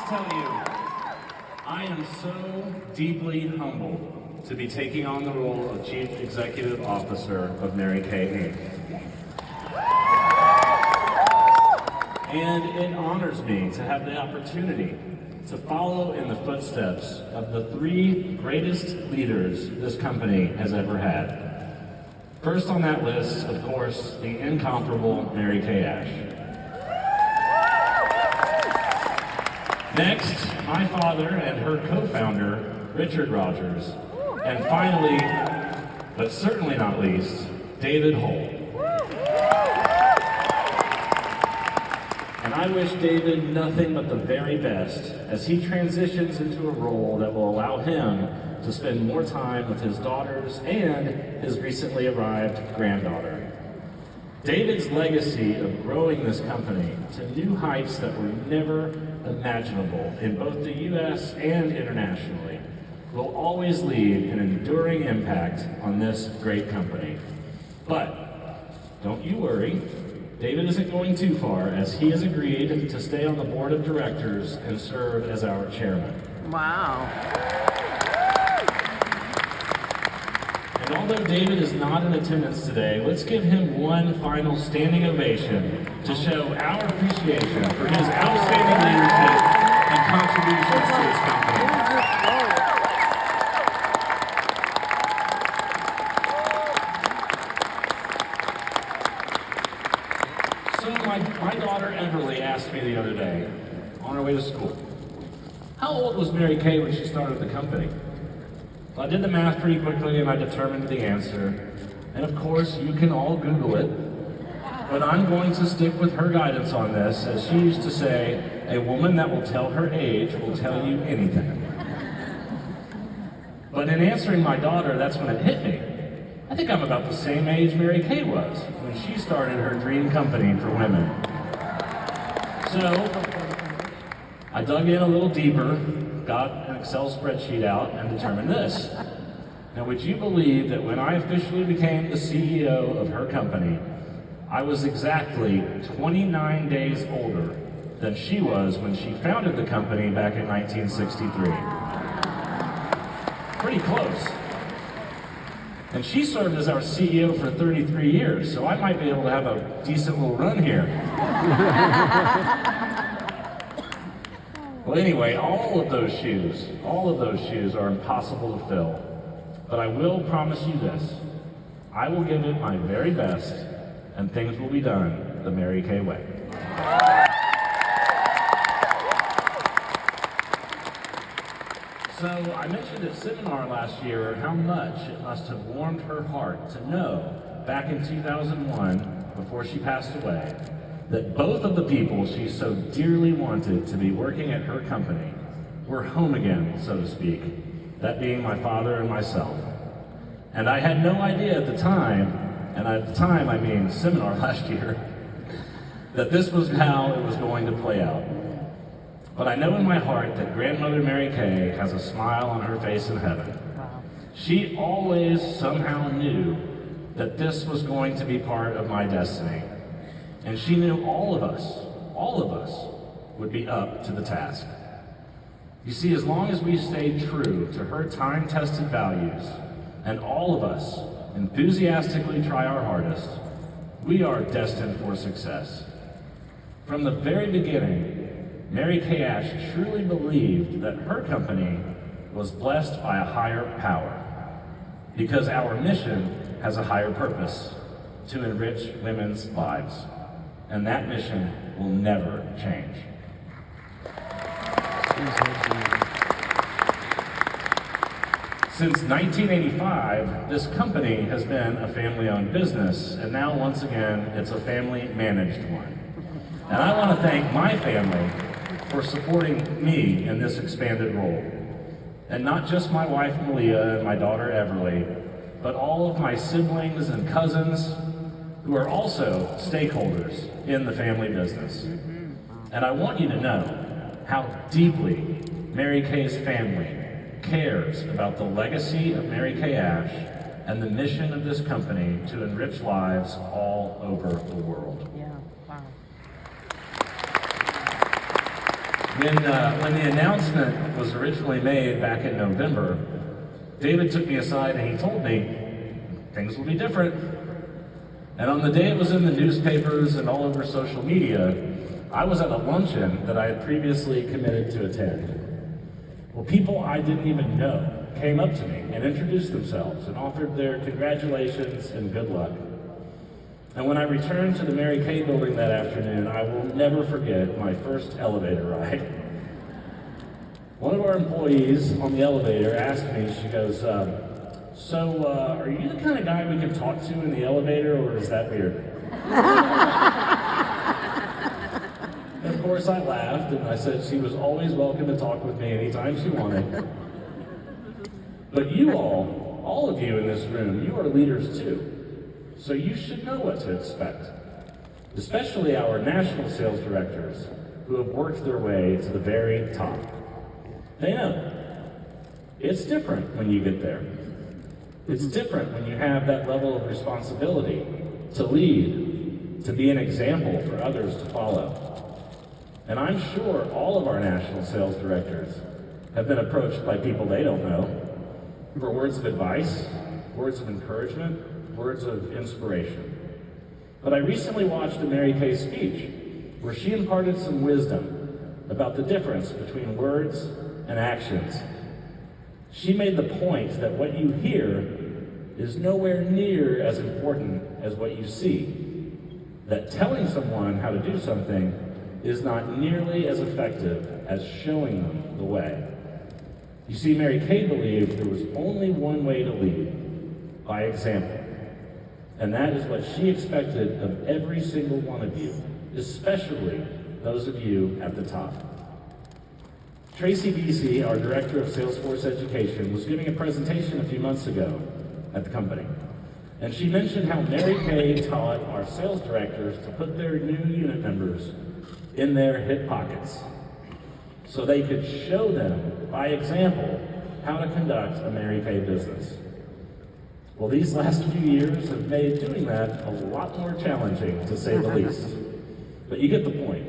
tell you, I am so deeply humbled to be taking on the role of Chief Executive Officer of Mary Kay Inc. And it honors me to have the opportunity to follow in the footsteps of the three greatest leaders this company has ever had. First on that list, of course, the incomparable Mary Kay Ash. Next, my father and her co-founder, Richard Rogers. And finally, but certainly not least, David Hull. And I wish David nothing but the very best as he transitions into a role that will allow him to spend more time with his daughters and his recently arrived granddaughter. David's legacy of growing this company to new heights that were never imaginable in both the U.S. and internationally will always leave an enduring impact on this great company. But don't you worry, David isn't going too far as he has agreed to stay on the board of directors and serve as our chairman. Wow. And although David is not in attendance today, let's give him one final standing ovation to show our appreciation for his outstanding leadership and contributions to his company. So my daughter Everly asked me the other day, on her way to school, how old was Mary Kay when she started the company? Well, I did the math pretty quickly and I determined the answer. And of course, you can all Google it. But I'm going to stick with her guidance on this, as she used to say, a woman that will tell her age will tell you anything. But in answering my daughter, that's when it hit me. I think I'm about the same age Mary Kay was when she started her dream company for women. So, I dug in a little deeper, got an Excel spreadsheet out, and determined this. Now, would you believe that when I officially became the CEO of her company, I was exactly 29 days older than she was when she founded the company back in 1963. Pretty close. And she served as our CEO for 33 years, so I might be able to have a decent little run here. Well, anyway, all of those shoes are impossible to fill. But I will promise you this, I will give it my very best, and things will be done the Mary Kay way. So I mentioned at seminar last year how much it must have warmed her heart to know, back in 2001, before she passed away, that both of the people she so dearly wanted to be working at her company were home again, so to speak, that being my father and myself. And I had no idea at the time, and at the time I mean seminar last year, that this was how it was going to play out. But I know in my heart that grandmother Mary Kay has a smile on her face in heaven. She always somehow knew that this was going to be part of my destiny. And she knew all of us would be up to the task. You see, as long as we stay true to her time-tested values, and all of us enthusiastically try our hardest, we are destined for success. From the very beginning, Mary Kay Ash truly believed that her company was blessed by a higher power, because our mission has a higher purpose, to enrich women's lives. And that mission will never change. Since 1985, this company has been a family-owned business, and now once again, it's a family-managed one. And I want to thank my family for supporting me in this expanded role. And not just my wife Malia and my daughter Everly, but all of my siblings and cousins, who are also stakeholders in the family business. And I want you to know how deeply Mary Kay's family cares about the legacy of Mary Kay Ash and the mission of this company to enrich lives all over the world. Yeah, wow. When the announcement was originally made back in November, David took me aside and he told me things will be different. And on the day it was in the newspapers and all over social media, I was at a luncheon that I had previously committed to attend. Well, people I didn't even know came up to me and introduced themselves and offered their congratulations and good luck. And when I returned to the Mary Kay building that afternoon, I will never forget my first elevator ride. One of our employees on the elevator asked me, she goes, so are you the kind of guy we can talk to in the elevator, or is that weird? And of course I laughed and I said she was always welcome to talk with me anytime she wanted. But you all of you in this room, you are leaders too. So you should know what to expect, especially our national sales directors who have worked their way to the very top. They know. It's different when you get there. It's different when you have that level of responsibility to lead, to be an example for others to follow. And I'm sure all of our national sales directors have been approached by people they don't know for words of advice, words of encouragement, words of inspiration. But I recently watched a Mary Kay speech where she imparted some wisdom about the difference between words and actions. She made the point that what you hear is nowhere near as important as what you see. That telling someone how to do something is not nearly as effective as showing them the way. You see, Mary Kay believed there was only one way to lead, by example. And that is what she expected of every single one of you, especially those of you at the top. Tracy Vesey, our Director of Salesforce Education, was giving a presentation a few months ago at the company. And she mentioned how Mary Kay taught our sales directors to put their new unit members in their hip pockets so they could show them, by example, how to conduct a Mary Kay business. Well, these last few years have made doing that a lot more challenging, to say the least. But you get the point.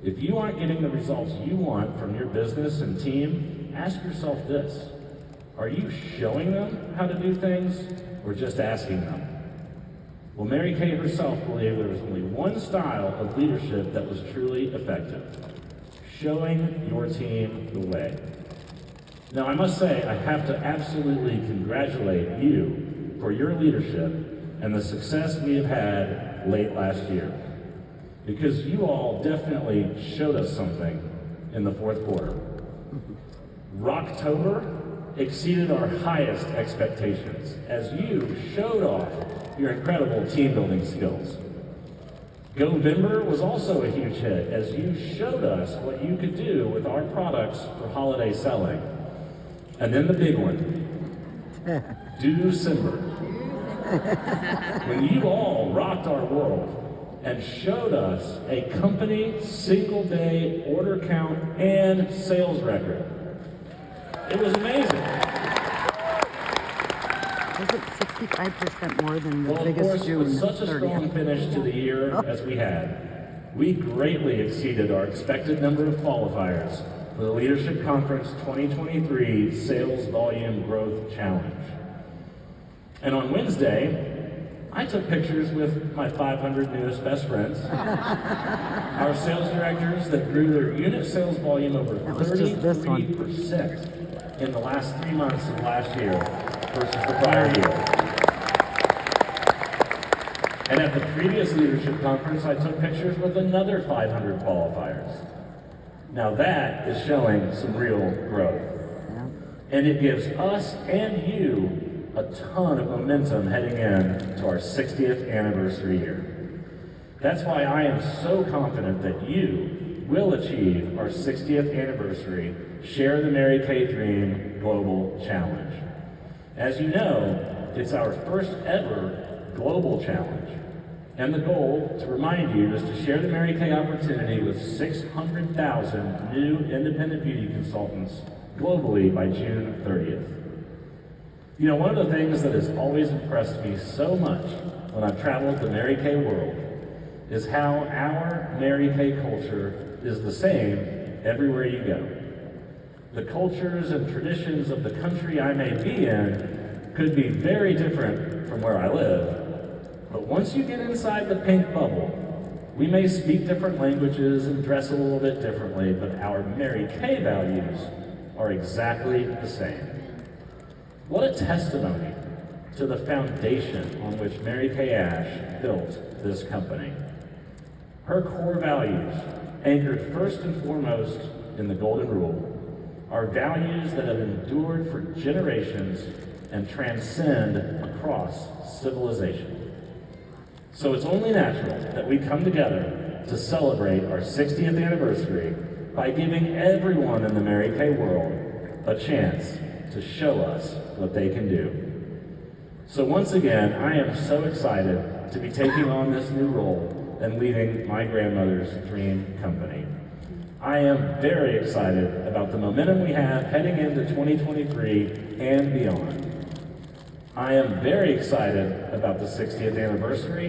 If you aren't getting the results you want from your business and team, ask yourself this. Are you showing them how to do things, or just asking them? Well, Mary Kay herself believed there was only one style of leadership that was truly effective: showing your team the way. Now, I must say, I have to absolutely congratulate you for your leadership and the success we have had late last year, because you all definitely showed us something in the fourth quarter. Rocktober exceeded our highest expectations as you showed off your incredible team building skills. Govember was also a huge hit as you showed us what you could do with our products for holiday selling. And then the big one, December, when you all rocked our world and showed us a company single day order count and sales record. It was amazing. Was it 65% more than the Well, of biggest course, June? with such a strong finish to the year as we had, we greatly exceeded our expected number of qualifiers for the Leadership Conference 2023 Sales Volume Growth Challenge. And on Wednesday, I took pictures with my 500 newest best friends, our sales directors that grew their unit sales volume over 33% in the last 3 months of last year versus the prior year. And at the previous leadership conference, I took pictures with another 500 qualifiers. Now that is showing some real growth. And it gives us and you a ton of momentum heading in to our 60th anniversary year. That's why I am so confident that you will achieve our 60th anniversary Share the Mary Kay Dream Global Challenge. As you know, it's our first ever global challenge. And the goal, to remind you, is to share the Mary Kay opportunity with 600,000 new independent beauty consultants globally by June 30th. You know, one of the things that has always impressed me so much when I've traveled the Mary Kay world is how our Mary Kay culture is the same everywhere you go. The cultures and traditions of the country I may be in could be very different from where I live, but once you get inside the pink bubble, we may speak different languages and dress a little bit differently, but our Mary Kay values are exactly the same. What a testimony to the foundation on which Mary Kay Ash built this company. Her core values, anchored first and foremost in the Golden Rule, are values that have endured for generations and transcend across civilization. So it's only natural that we come together to celebrate our 60th anniversary by giving everyone in the Mary Kay world a chance to show us what they can do. So once again, I am so excited to be taking on this new role and leading my grandmother's dream company. I am very excited about the momentum we have heading into 2023 and beyond. I am very excited about the 60th anniversary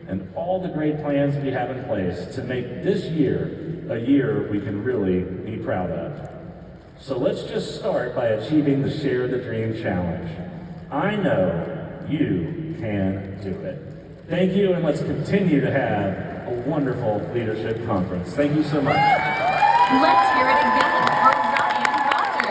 and all the great plans we have in place to make this year a year we can really be proud of. So let's just start by achieving the Share the Dream Challenge. I know you can do it. Thank you, and let's continue to have a wonderful leadership conference. Thank you so much. Let's hear it again.